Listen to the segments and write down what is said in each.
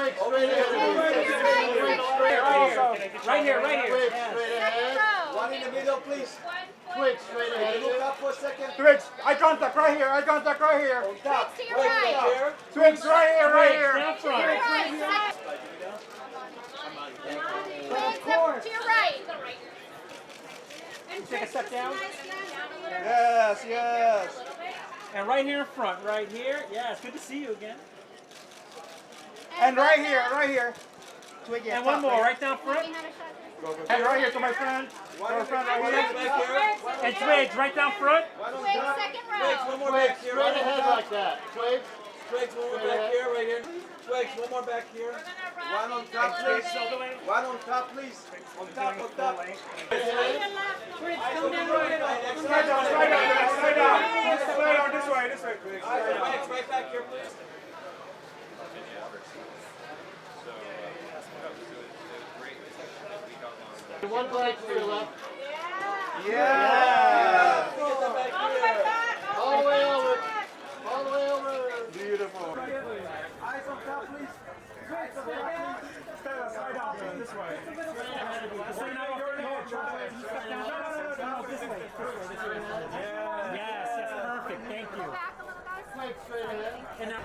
Twigs, straight ahead. Right here. Twigs, straight ahead. One in the middle, please. Twigs, straight ahead. Look up for a second. Twigs, eye contact right here, eye contact right here. On top. To your right. Twigs right here, right here. Down front. Right. To your right. Take a step down. Yes, yes. And right here in front, right here. Yeah, it's good to see you again. And right here. Twig, yeah, And one top, more, right right down front. And right here to my friend. To our friend right here. And Twigs, right down front. Twigs, second Twigs, row. one more Twigs, back here. straight ahead like that. Twigs. Twigs, one more back here, right here. Twigs, one more back here. One on top, please. One on top, please. On top. Slide down, this way, Twigs. Twigs, right back here, please. One glance to your left. Yeah. Get them back here. All the way over. All the way over. Beautiful. Eyes on top, please. Twigs, on top, please. Slide down, this way. Yes, perfect. Thank you. Twigs, straight ahead. And now,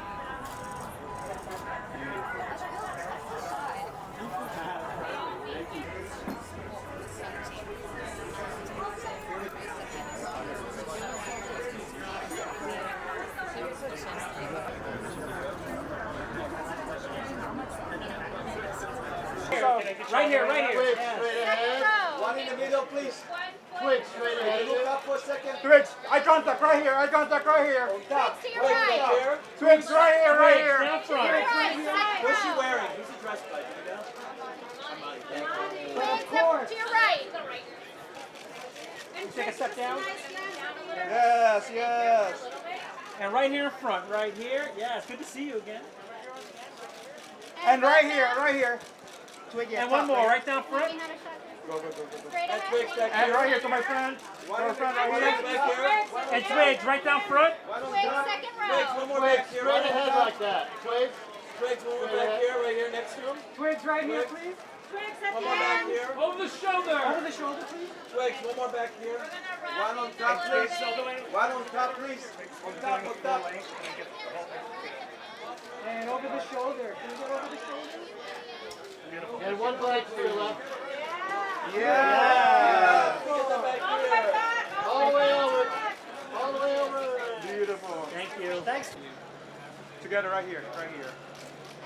right here. Twigs, Yeah. straight ahead. One in the middle, please. Twigs, straight ahead. Look up for a second. Twigs, eye contact right here, On top. To your Twigs, right. right here. Twigs right here, right Down here. front. Right, What's she second row. wearing? Who's he dressed by? Twigs, to your right. Take a step down. Yes, yes. And right here in front, right here. Yeah, it's good to see you again. And right here. Twig, yeah, And one top, more, right down front. Straight That's ahead. Twigs back And here. right here to my friend. To our friend right Twigs here. back here. And Twigs, right down front. One on Twigs, top. second Twigs, row. one more Twigs, back here. straight One on ahead top. like that. Twigs. Twigs, one more back here, right here next to him. Twigs right here, please. Twigs at One the more back end. here. Over the shoulder. Over the shoulder, please. Twigs, one more back here. One on top, please. One on top, please. On top. And over the shoulder. Can you get over the shoulder? And one glance to your left. Yeah. Get them back here. All the way over. All the way over. Beautiful. Thank you. Thanks. Together right here.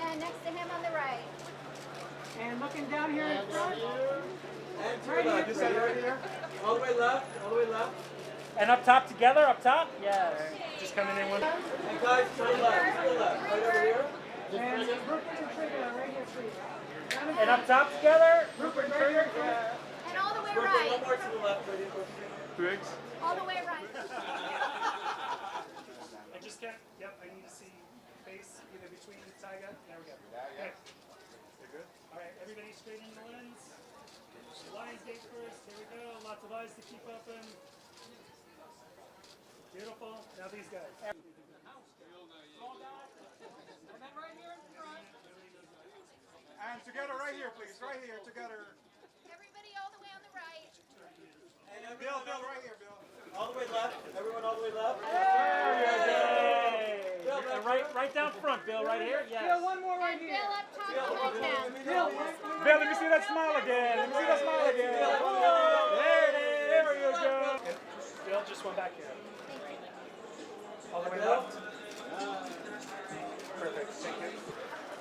And next to him on the right. And looking down here in And front. here. And to the left. This side right here. All the way left. And up top together, up top? Yes. Just coming in one. And guys, to the left. Right over here. And And up top together. Rupert, And all the way One right. more to the left, ready? Twigs. All the way right. I just can't, yep, I need to see face either between the Tiger. There we go. Okay. You're good? All right, everybody straighten the lens. Lion's gate first. Here we go. Lots of eyes to keep open. Beautiful. Now these guys. And together right here, please. Right here, together. Everybody all the way on the right. And Bill, right here, Bill. all the way left. Everyone all the way left. And right down front, Bill, right here. Yes. And Bill up top behind him. Bill, let me see that smile again. There it is. There you go. Bill, just one back here. All the way left. Perfect. Thank you.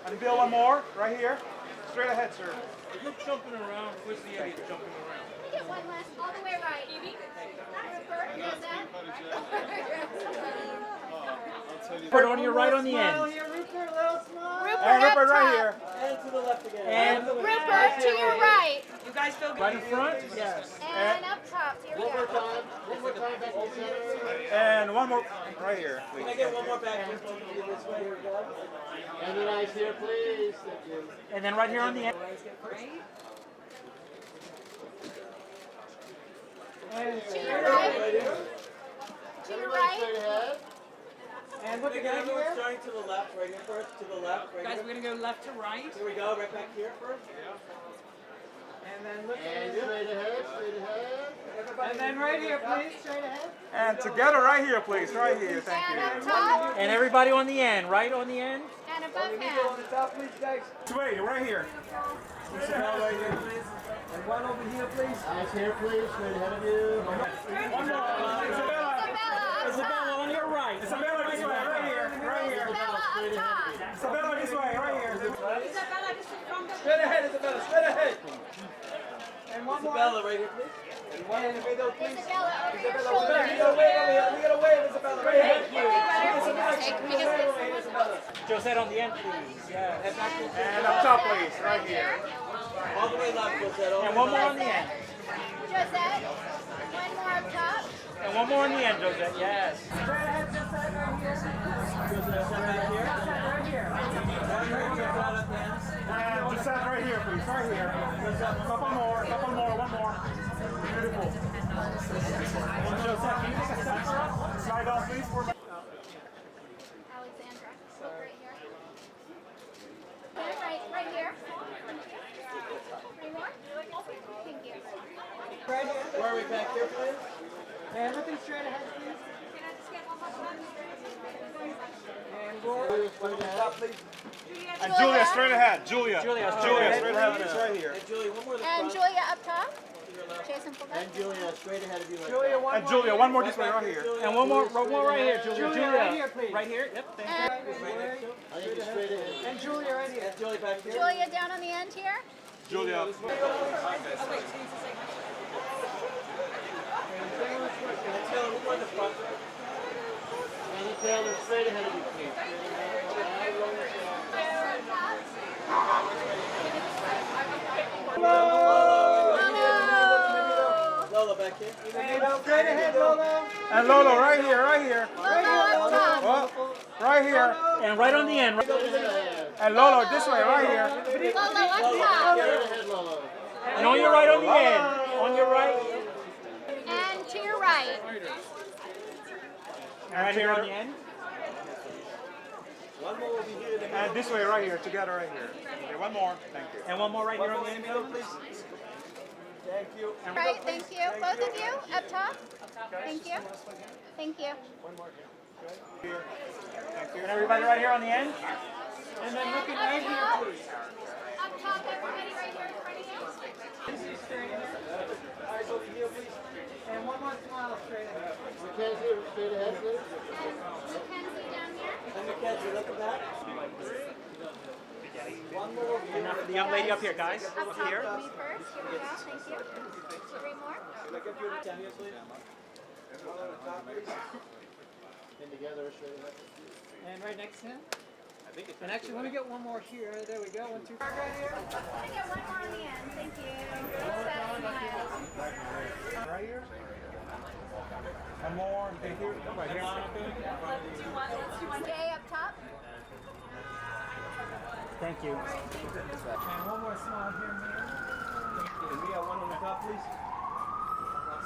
And Bill, one more. Right here. Straight ahead, sir. You're jumping around. Where's the idiot jumping around? Get one last, all the way right. Rupert, does that? Rupert, on your right on the end. Rupert, And up Rupert right top. here. And to the left again. And Rupert, to your right. right in front. Yes. And up top. Here we One more go. time. One more time back to the center. And one more right here, Can I please. get one more back here? This way here, guys. And the eyes here, please. Thank you. And then right here on the end. To your right. Right here. To your Everybody right. straight ahead. And look again, everyone starting to the left, right here first, to the left, right Guys, here. we're gonna go left to right. Here we go, right back here first. And then look And straight ahead, straight ahead. and then right here, please, straight ahead. And together right here, please. Right here. Thank And you. up top. And everybody on the end, right on the end. And above On him. the top, please, guys. Wait, right here. Isabella right here, please. And one over here, please. Eyes here, please. Straight ahead of you. One more. Isabella. Isabella on your right. Isabella this way. Right here. Right here. Isabella up top. Isabella this way. Right here. Isabella, just from the Straight ahead, Isabella, straight ahead. And one more. Isabella right here, please. And one in the middle, please. Isabella over your Isabella, we shoulders. gotta wave over here. We gotta wave, Isabella. Right here. Isabella. Josette on the end, please. Yeah. And up top, please. Right here. All the way left, Josette. And one more on the end. Josette, one more up top. And one more on the end, Josette. Yes. And just stand right here, please. Right here. Couple more. Couple more. One more. Beautiful. Josette, can you take a step for us? Slide off, please. Alexandra, look right here. Right here. Three more. Thank you. Where are we back here, please? And looking straight ahead, please. And Gloria, one on the top, please. And Julia, straight ahead. Julia. Julia, Julia, straight ahead. Please. Right here. And Julie, one more to the And front. Julia up top. Jason, pull back. And Julia, straight ahead of you. Right Julia, there. one And more. Julia, one more this way. Right here. And one more right here, Julia. Julia, right here, please. Right here. Yep. Thank you. And I think it's straight ahead. And Julia right here. And Julie back here. Julia down on the end here. Julia. And Taylor, one more in the front. And Taylor, straight ahead of you, please. Lola back here. Straight ahead, Lola. And Lolo, right here. Right here. Lola up top. Oh, right here. And right on the end. Straight ahead. And Lolo, this way. Right here. Lola up top. Straight ahead, Lolo. And on your right on the end. On your right. And to your right. And right here on the end. One more over here. And this way. Right here. Together. Right here. Okay, one more. Thank you. And one more right One here on more the in end. the middle, please. Thank you. Right, thank you. Both of you up top. Thank you. Thank you. And everybody right here on the end. And then looking right here, please. Up top, everybody right here in front of you. Eyes over here, please. And one more smile straight ahead. Mackenzie, straight ahead, please. Mackenzie down here. And Mackenzie, look at that. One more over here. And now for the young lady up here, guys. Up Up top here. with me first. Here we go. Thank you. Three more. Look at you down here, please. One on the top, please. And together, straight ahead. And right next to him. And actually, let me get one more here. There we go. 1, 2, 3. Right here. I'm gonna get one more on the end. Thank you. That smile. Right here. One more. Thank you. Right here. Jay up top. Thank you. And one more smile here, man. And we have one on the top, please.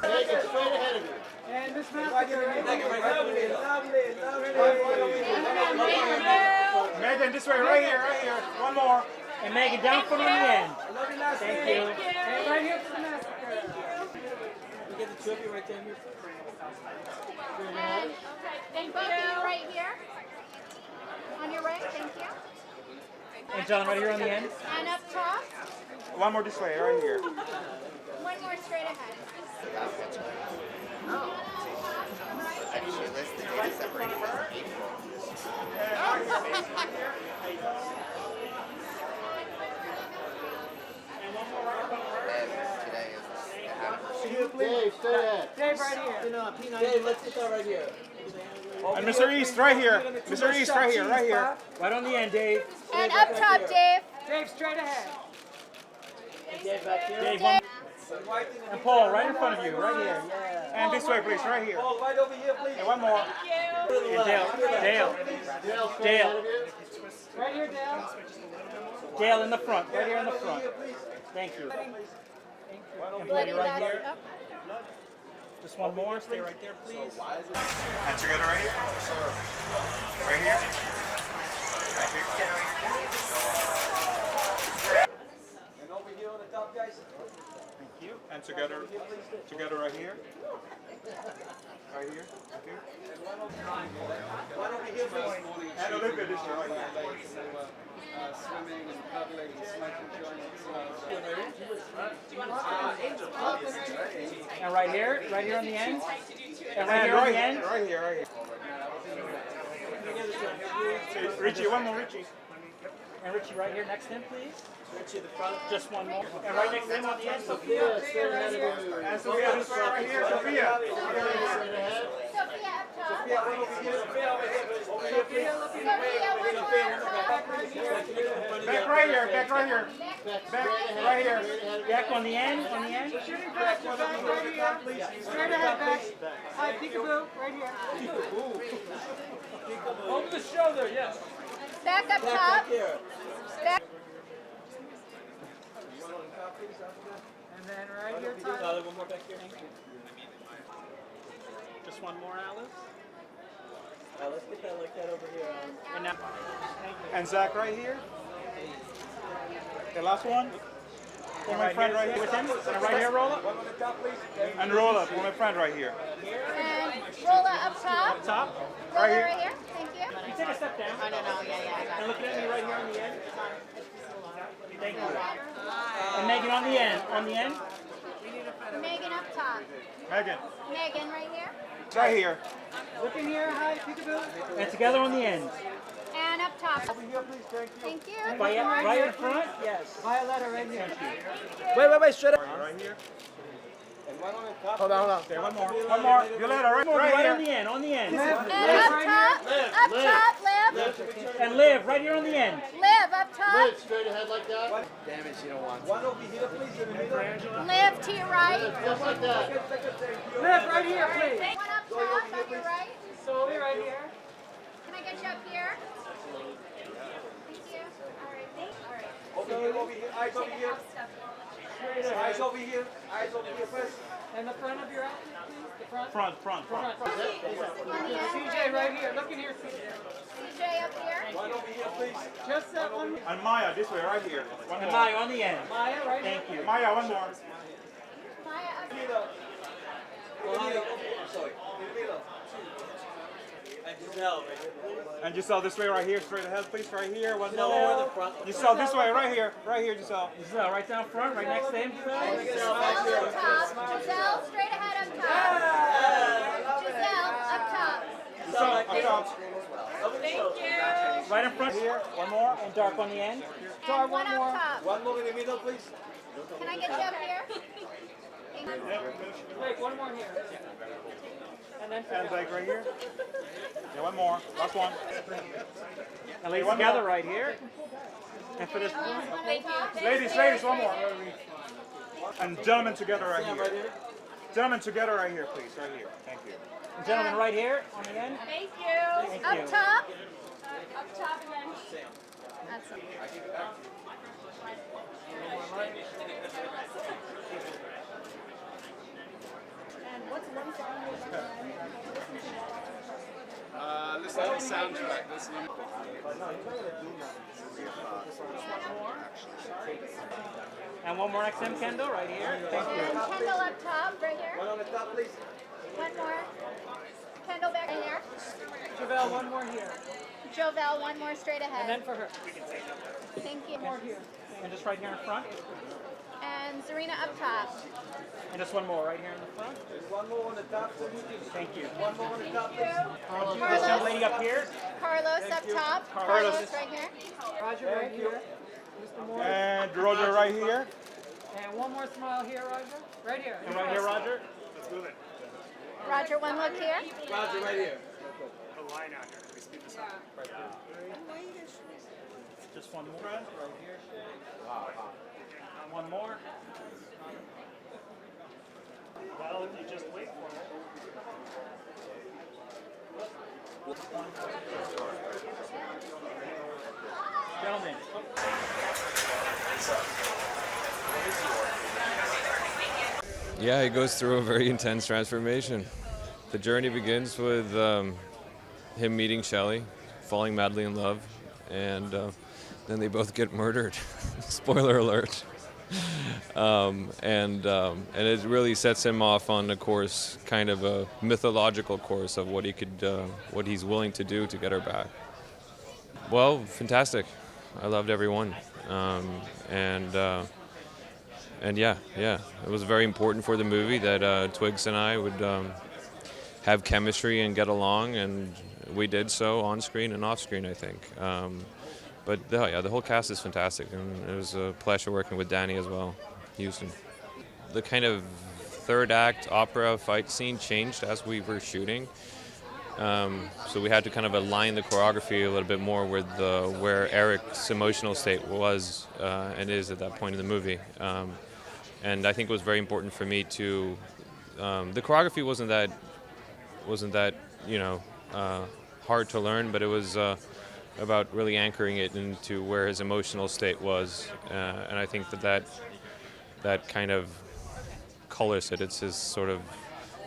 Take it straight ahead of you. And Miss Lovely, Massacre. lovely, lovely. Megan, this way. Right here. Right here. One more. And Megan down front on the end. Lovely last Thank name. you. And right here for the Massacre. We get the two of you right down here. And both of you right here. On your right. Thank you. And John right here on the end. And up top. One more this way. Right here. One more straight ahead. Actually, list the data separated from April. Today is Dave, straight ahead. Dave right here. Dave, let's get that right here. And Mr. East, right here. Mr. East, right here. Right here. Right on the end, Dave. And up top, Dave. Dave, straight ahead. And Dave back here. Dave, Dave. and Paul right in front of you. Right here. Yeah. And this way, please. Right here. Paul, right over here, please. And one more. And Dale. Dale, straight Dale. ahead of you. Right here, Dale. Dale in the front. Right here in the front. Thank you. And Paul, Bloody you're right last here. up. Just one more. Stay right there, please. And together right here. Right here. And over here on the top, guys. Thank you. And together right here. Right here. Thank you. One over here, please. And a little bit this right here. Swimming and cuddling and smoking joints. And right here on the end. And right here on the end. Right here. Richie, one more, Richie. And Richie right here next to him, please. Richie the front. Just one more. And right next to him on the end, Sophia. Yeah, straight ahead of you. And Sophia, this way right here, Sophia. Sophia up top. Sophia, one over here. Sophia over here. Over here, please. Sophia, one more up top. Back right here, back right here. Back right here. Back on the end, Shooting practice back right here. Straight ahead, back. Hi, peekaboo, right here. Over the shoulder, yes. Back up top. Back. And then right here, Tyler. One more back here. Just one more, Alice. Let's get that like that over here. And now, And Zach right here. The last one. For my friend right here. with him. And right here, roll up. One on the top, please. And roll up for my friend right here. And Rolla up top. Top. Rolla right here. Thank you. You take a step down. I don't know. Yeah. And look at me right here on the end. Thank you. And Megan on the end. On the end. Megan up top. Megan. Megan right here. Right here. Look in here, hi, peekaboo. And together on the end. And up top. Thank you. Right in front? Yes. Violetta right here. Wait, straight up. Right here. And one on the top. Hold on. Okay, one more. One more. Violetta, right Right here. on the end. On the end. And up top. Up top. Liv. And Liv, right here on the end. Liv up top. Live straight ahead like that. Damn it, you don't want to. One over here, please, in the middle. Liv to your right. Just like that. Liv, right here, please. One up top on your right. Solely right here. Can I get you up here? Thank you. All right. Over here. Eyes over here. Eyes over here. Eyes over here first. And the front of your outfit, please. The front. Front. On the end. CJ right here. Look in here, CJ. CJ up here. One over here, please. Just that one. And Maya, this way, right here. One And more. Maya on the end. Maya right here. Thank you. Maya, one more. Maya up here. In the middle. Sorry. In the middle. And Giselle right here. And Giselle, this way, right here, straight ahead, please, right here. One Giselle more. over the front. Giselle, this way, right here, Giselle. Giselle, right down front, right next to him. Giselle up top. Giselle straight ahead up top. Giselle up top. Giselle, up top. Right in front here. One more. And dark on the end. And one up top. One more in the middle, please. Can I get you up here? Thank you. Wait, one more here. And then And like right here. Yeah, one more. Last one. And ladies together right here. And for this One up top. Ladies, one more. And gentlemen together right here. Gentlemen together right here, please. Right here. Thank you. gentleman right here on the end. Thank you. Thank Up you. top. Up top and then. That's it. And what's one song you're listen Listen to the soundtrack. Listen. And one more XM Kendall right here. Thank you. And Kendall up top, right here. One on the top, please. One more. Kendall back right here. Javelle, one more here. Jovel, one more straight And ahead. then for her. Thank you. More here. And just right here in front. And Zarina up top. And just one more right here in the front. There's one more on the top. Thank you. One more on the top, please. This young lady up here. Carlos up top. Carlos. Carlos right here. Roger right here. Mr. Moore. And Roger right here. And one more smile here, Roger. Right here. And right here, Roger. Roger, one look here. Roger, right here. Just one more. Right here. One more. Well, if you just wait for it. Gentlemen. Yeah, he goes through a very intense transformation. The journey begins with him meeting Shelly, falling madly in love, and then they both get murdered. Spoiler alert. And it really sets him off on a course, kind of a mythological course of what he's willing to do to get her back. Well, fantastic. I loved everyone, and yeah, it was very important for the movie that Twigs and I would have chemistry and get along, and we did so on screen and off screen, I think. But the whole cast is fantastic, and it was a pleasure working with Danny as well, Huston. The kind of third act opera fight scene changed as we were shooting. So we had to kind of align the choreography a little bit more with where Eric's emotional state was and is at that point in the movie. And I think it was very important for me to. The choreography wasn't that hard to learn, but it was about really anchoring it into where his emotional state was, and I think that kind of colors it. It's his sort of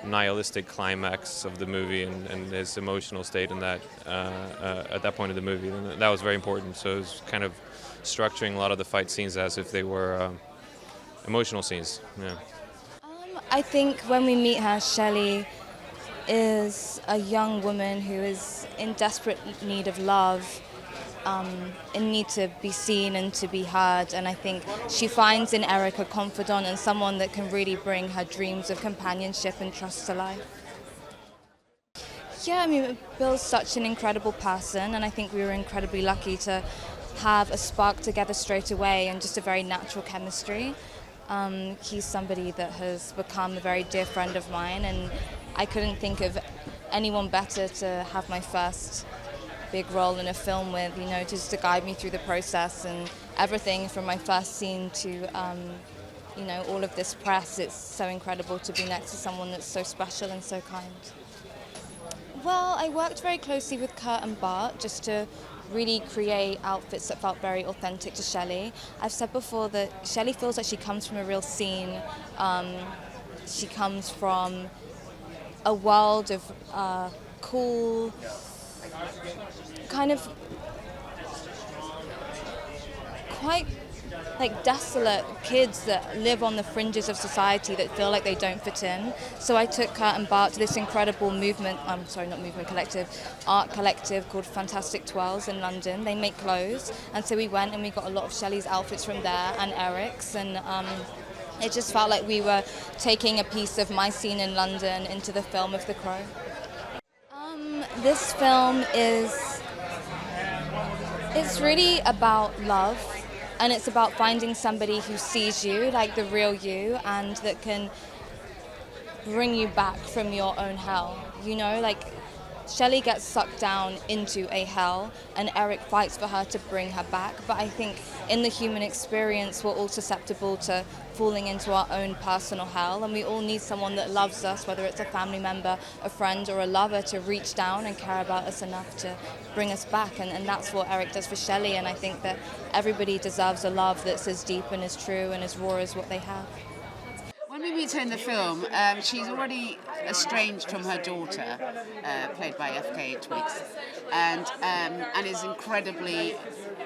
nihilistic climax of the movie and his emotional state in that at that point of the movie, and that was very important. So it was kind of structuring a lot of the fight scenes as if they were emotional scenes. Yeah. I think when we meet her, Shelly is a young woman who is in desperate need of love, in need to be seen and to be heard, and I think she finds in Eric a confidant and someone that can really bring her dreams of companionship and trust to life. Yeah, I mean, Bill's such an incredible person, and I think we were incredibly lucky to have a spark together straight away and just a very natural chemistry. He's somebody that has become a very dear friend of mine, and I couldn't think of anyone better to have my first big role in a film with, just to guide me through the process and everything from my first scene to, all of this press. It's so incredible to be next to someone that's so special and so kind. Well, I worked very closely with Kurt and Bart just to really create outfits that felt very authentic to Shelly. I've said before that Shelly feels like she comes from a real scene. She comes from a world of cool, kind of quite desolate kids that live on the fringes of society that feel like they don't fit in. So I took Kurt and Bart to this incredible art collective called Fantastic Twirls in London. They make clothes, and so we went and we got a lot of Shelly's outfits from there and Eric's, and it just felt like we were taking a piece of my scene in London into the film of The Crow. This film it's really about love, and it's about finding somebody who sees you like the real you and that can bring you back from your own hell. Shelly gets sucked down into a hell, and Eric fights for her to bring her back. But I think in the human experience, we're all susceptible to falling into our own personal hell, and we all need someone that loves us, whether it's a family member, a friend, or a lover, to reach down and care about us enough to bring us back. And that's what Eric does for Shelly, and I think that everybody deserves a love that's as deep and as true and as raw as what they have. When we meet her in the film, she's already estranged from her daughter, played by FKA twigs, and is incredibly,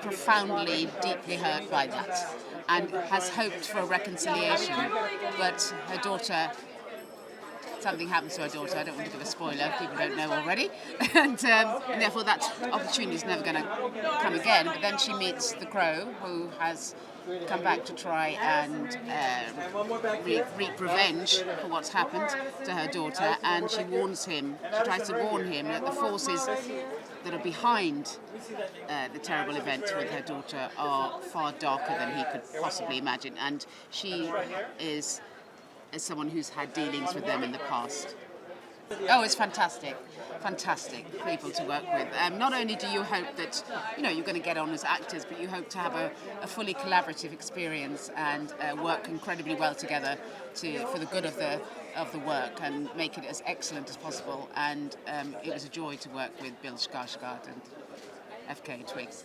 profoundly, deeply hurt by that, and has hoped for a reconciliation, but her daughter, something happens to her daughter. I don't want to give a spoiler, people don't know already, and therefore that opportunity is never going to come again. But then she meets the Crow, who has come back to try and reap revenge for what's happened to her daughter, and she tries to warn him that the forces that are behind the terrible event with her daughter are far darker than he could possibly imagine, and she is someone who's had dealings with them in the past. Oh, it's fantastic people to work with. Not only do you hope that you're going to get on as actors, but you hope to have a fully collaborative experience and work incredibly well together for the good of the work and make it as excellent as possible. And it was a joy to work with Bill Skarsgård and FKA twigs.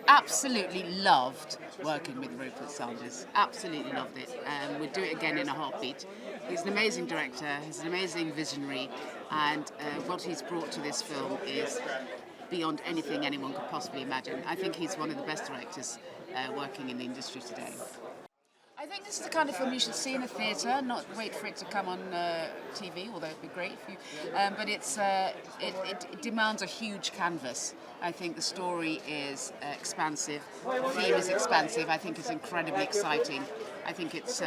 absolutely loved working with Rupert Sanders. Absolutely loved it. We'd do it again in a heartbeat. He's an amazing director, he's an amazing visionary, and what he's brought to this film is beyond anything anyone could possibly imagine. I think he's one of the best directors working in the industry today. I think this is the kind of film you should see in a theatre, not wait for it to come on TV, although it'd be great if you. But it demands a huge canvas. I think the story is expansive, the theme is expansive. I think it's incredibly exciting. I think it's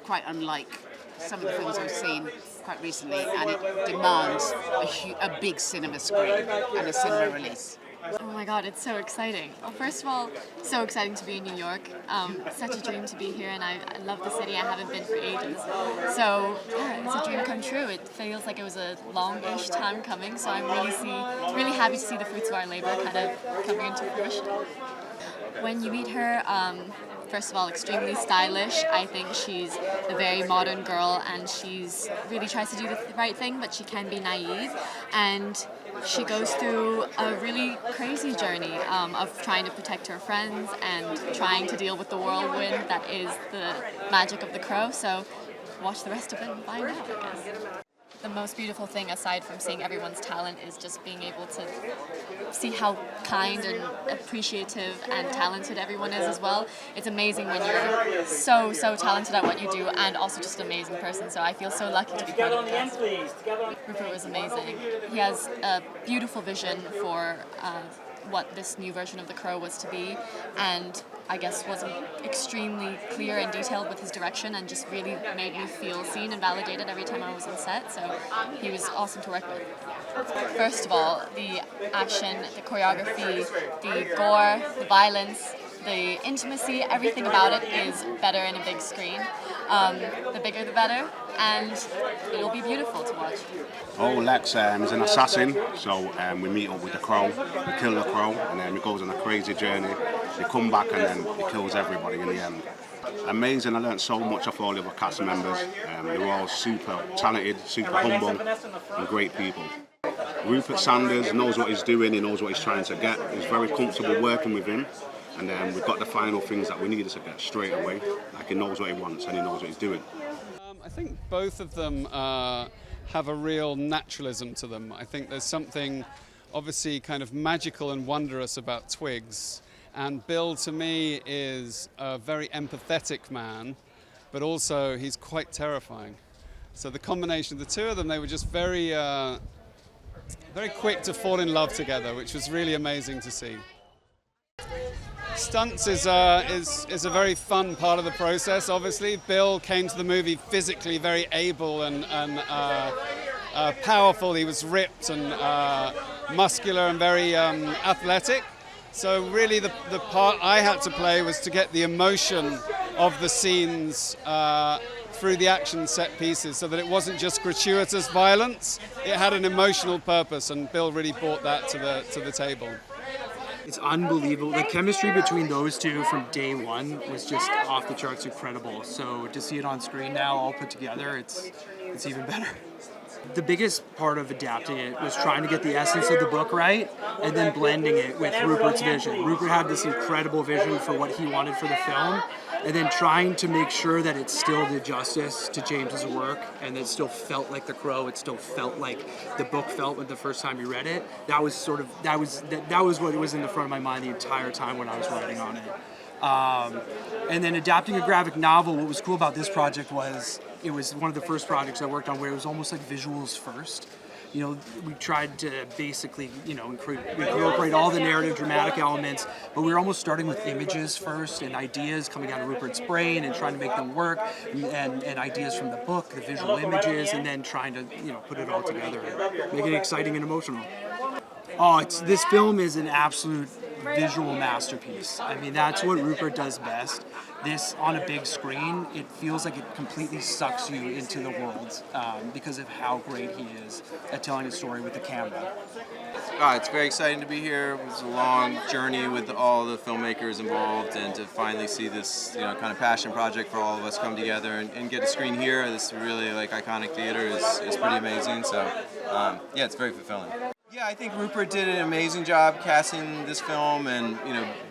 quite unlike some of the films we've seen quite recently, and it demands a big cinema screen and a cinema release. Oh my god, it's so exciting. Well, first of all, so exciting to be in New York. Such a dream to be here, and I love the city. I haven't been for ages. So yeah, it's a dream come true. It feels like it was a long-ish time coming, so I'm really happy to see the fruits of our labor kind of coming into fruition. When you meet her, first of all, extremely stylish. I think she's a very modern girl, and she's really tries to do the right thing, but she can be naive. And she goes through a really crazy journey of trying to protect her friends and trying to deal with the whirlwind that is the magic of the crow. So watch the rest of it and find out, I guess. The most beautiful thing, aside from seeing everyone's talent, is just being able to see how kind and appreciative and talented everyone is as well. It's amazing when you're so talented at what you do and also just an amazing person, so I feel so lucky to be part of this. Rupert was amazing. He has a beautiful vision for what this new version of The Crow was to be, and I guess was extremely clear and detailed with his direction, and just really made me feel seen and validated every time I was on set, so he was awesome to work with. First of all, the action, the choreography, the gore, the violence, the intimacy, everything about it is better in a big screen. The bigger the better, and it'll be beautiful to watch. Oh, Lex is an assassin, so we meet up with the crow, we kill the crow, and then he goes on a crazy journey. He come back and then he kills everybody in the end. Amazing, I learned so much off all the other cast members. They were all super talented, super humble, and great people. Rupert Sanders knows what he's doing, he knows what he's trying to get. He's very comfortable working with him. And then we've got the final things that we needed to get straight away. Like, he knows what he wants and he knows what he's doing. I think both of them have a real naturalism to them. I think there's something obviously kind of magical and wondrous about Twigs. And Bill, to me, is a very empathetic man, but also he's quite terrifying. So the combination of the two of them, they were just very quick to fall in love together, which was really amazing to see. Stunts is a very fun part of the process, obviously. Bill came to the movie physically very able and powerful. He was ripped and muscular and very athletic. So really the part I had to play was to get the emotion of the scenes through the action set pieces, so that it wasn't just gratuitous violence. It had an emotional purpose, and Bill really brought that to the table. It's unbelievable. The chemistry between those two from day one was just off the charts incredible. So to see it on screen now, all put together, it's even better. The biggest part of adapting it was trying to get the essence of the book right and then blending it with Rupert's vision. Rupert had this incredible vision for what he wanted for the film, and then trying to make sure that it still did justice to James's work and it still felt like The Crow, it still felt like the book felt when the first time you read it. That was what was in the front of my mind the entire time when I was writing on it. And then adapting a graphic novel, what was cool about this project was it was one of the first projects I worked on where it was almost like visuals first. You know, we tried to basically, incorporate all the narrative, dramatic elements, but we were almost starting with images first and ideas coming out of Rupert's brain and trying to make them work, and ideas from the book, the visual images, and then trying to, put it all together and make it exciting and emotional. Oh, this film is an absolute visual masterpiece. I mean, that's what Rupert does best. This, on a big screen, it feels like it completely sucks you into the world because of how great he is at telling a story with the camera. It's very exciting to be here. It was a long journey with all the filmmakers involved, and to finally see this kind of passion project for all of us come together and get a screen here. This really iconic theater is pretty amazing. So yeah, it's very fulfilling. Yeah, I think Rupert did an amazing job casting this film, and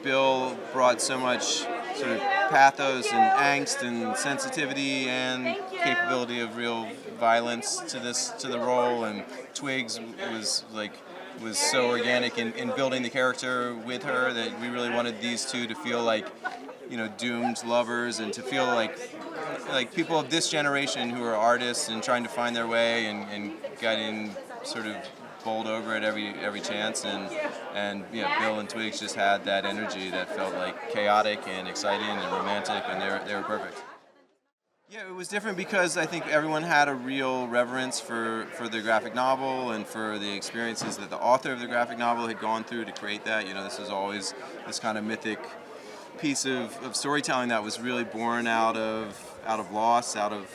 Bill brought so much sort of pathos and angst and sensitivity and capability of real violence to the role, and Twigs was so organic in building the character with her that we really wanted these two to feel like doomed lovers, and to feel like people of this generation who are artists and trying to find their way and getting sort of bowled over at every chance, and Bill and Twigs just had that energy that felt like chaotic and exciting and romantic, and they were perfect. Yeah, it was different because I think everyone had a real reverence for the graphic novel and for the experiences that the author of the graphic novel had gone through to create that. This is always this kind of mythic piece of storytelling that was really born out of loss, out of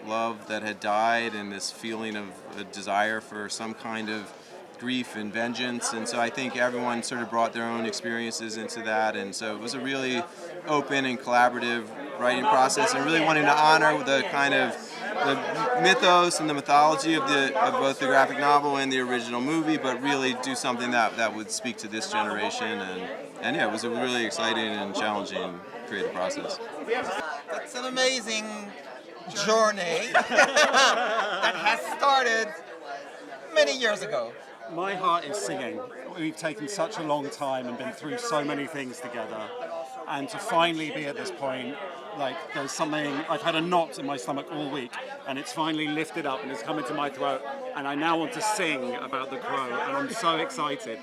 love that had died, and this feeling of a desire for some kind of grief and vengeance. And so I think everyone sort of brought their own experiences into that, and so it was a really open and collaborative writing process, and really wanting to honor the kind of the mythos and the mythology of both the graphic novel and the original movie, but really do something that would speak to this generation. And yeah, it was a really exciting and challenging creative process. It's an amazing journey that has started many years ago. My heart is singing. We've taken such a long time and been through so many things together, and to finally be at this point, like there's something, I've had a knot in my stomach all week, and it's finally lifted up and it's come into my throat, and I now want to sing about the crow, and I'm so excited.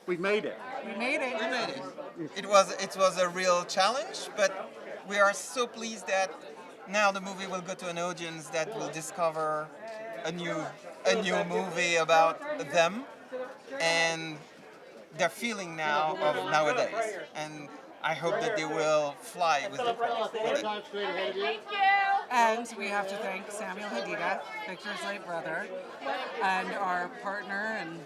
We've made it. We made it. We made it. It was a real challenge, but we are so pleased that now the movie will go to an audience that will discover a new movie about them and their feeling now of nowadays. And I hope that they will fly with it. And we have to thank Samuel Hadida, Victor's late brother, and our partner and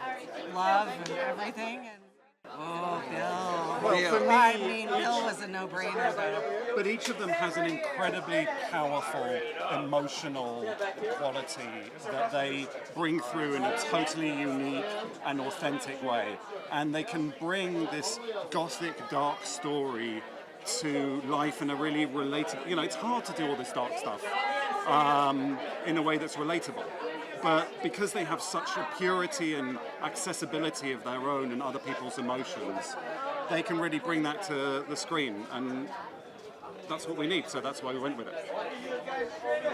love and everything. And oh, Bill. Well, for me, I mean, Bill was a no-brainer, though. But each of them has an incredibly powerful, emotional quality that they bring through in a totally unique and authentic way. And they can bring this gothic, dark story to life in a really relatable... it's hard to do all this dark stuff in a way that's relatable. But because they have such a purity and accessibility of their own and other people's emotions, they can really bring that to the screen, and that's what we need, so that's why we went with it.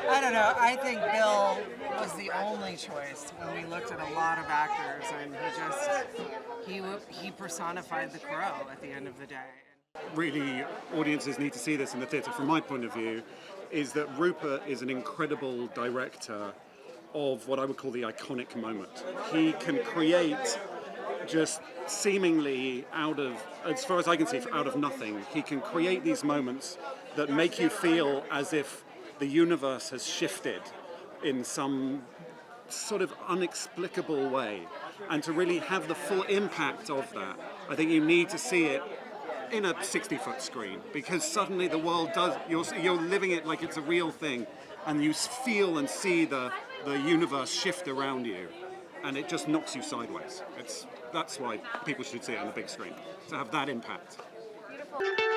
I don't know, I think Bill was the only choice when we looked at a lot of actors, and he personified the crow at the end of the day. Really, audiences need to see this in the theatre, from my point of view, is that Rupert is an incredible director of what I would call the iconic moment. He can create just seemingly out of, as far as I can see, out of nothing. He can create these moments that make you feel as if the universe has shifted in some sort of inexplicable way. And to really have the full impact of that, I think you need to see it in a 60-foot screen, because suddenly the world does, you're living it like it's a real thing, and you feel and see the universe shift around you, and it just knocks you sideways. That's why people should see it on the big screen, to have that impact. Beautiful.